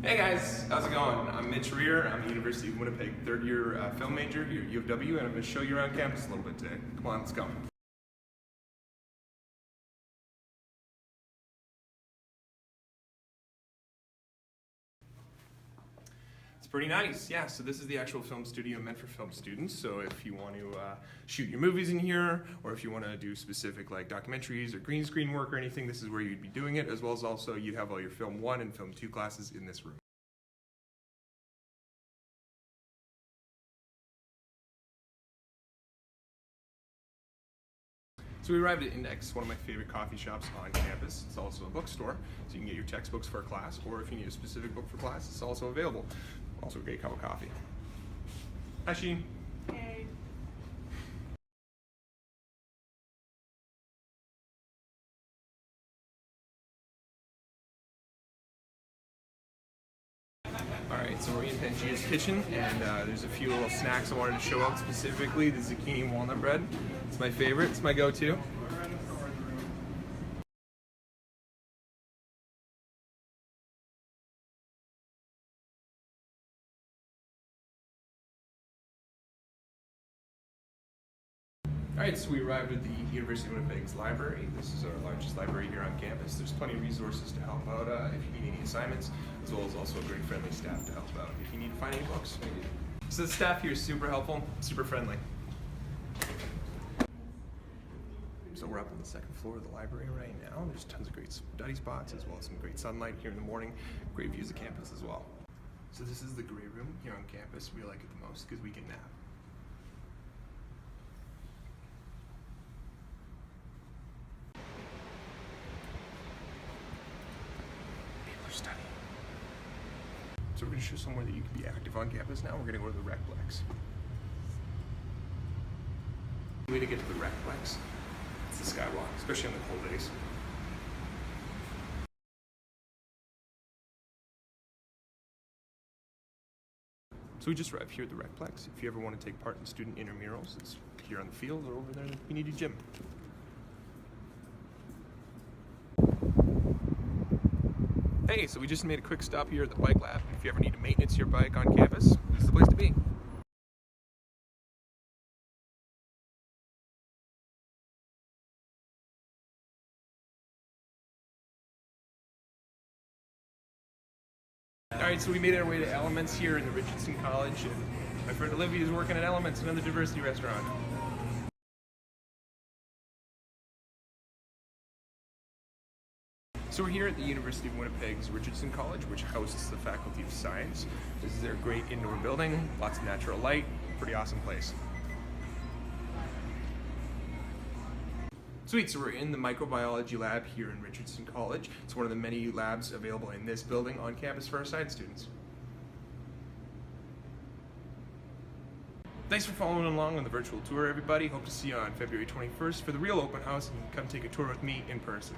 Hey guys, how's it going? I'm Mitch Rear. I'm a University of Winnipeg third year film major here at UW, and I'm going to show you around campus a little bit today. Come on, let's go. It's pretty nice, yeah. So this is the actual film studio meant for film students. So if you want to shoot your movies in here, or if you want to do specific like documentaries or green screen work or anything, this is where you'd be doing it, as well as also you'd have all your film 1 and film 2 classes in this room. So we arrived at Index, one of my favorite coffee shops on campus. It's also a bookstore, so you can get your textbooks for a class, or if you need a specific book for class, it's also available. Also a great cup of coffee. Hi, Sheen. Hey. Alright, so we're in Pangea's kitchen, and there's a few little snacks I wanted to show out specifically. The zucchini and walnut bread. It's my favorite, it's my go-to. Alright, so we arrived at the University of Winnipeg's library. This is our largest library here on campus. There's plenty of resources to help out if you need any assignments, as well as also a great friendly staff to help out if you need to find any books. So the staff here is super helpful, super friendly. So we're up on the second floor of the library right now. There's tons of great study spots, as well as some great sunlight here in the morning. Great views of campus as well. So this is the gray room here on campus. We like it the most because we can nap. Study. So we're going to show somewhere that you can be active on campus now. We're going to go to the Recplex. The way to get to the Recplex, it's the skywalk, especially on the cold days. So we just arrived here at the Recplex. If you ever want to take part in student intramurals, it's here on the field or over there in the community gym. Hey, so we just made a quick stop here at the bike lab. If you ever need to maintenance your bike on campus, this is the place to be. Alright, so we made our way to Elements here in the Richardson College, and my friend Olivia is working at Elements, another diversity restaurant. So we're here at the University of Winnipeg's Richardson College, which hosts the Faculty of Science. This is their great indoor building, lots of natural light, pretty awesome place. Sweet, so we're in the Microbiology Lab here in Richardson College. It's one of the many labs available in this building on campus for our science students. Thanks for following along on the virtual tour, everybody. Hope to see you on February 21st for the real open house, and come take a tour with me in person.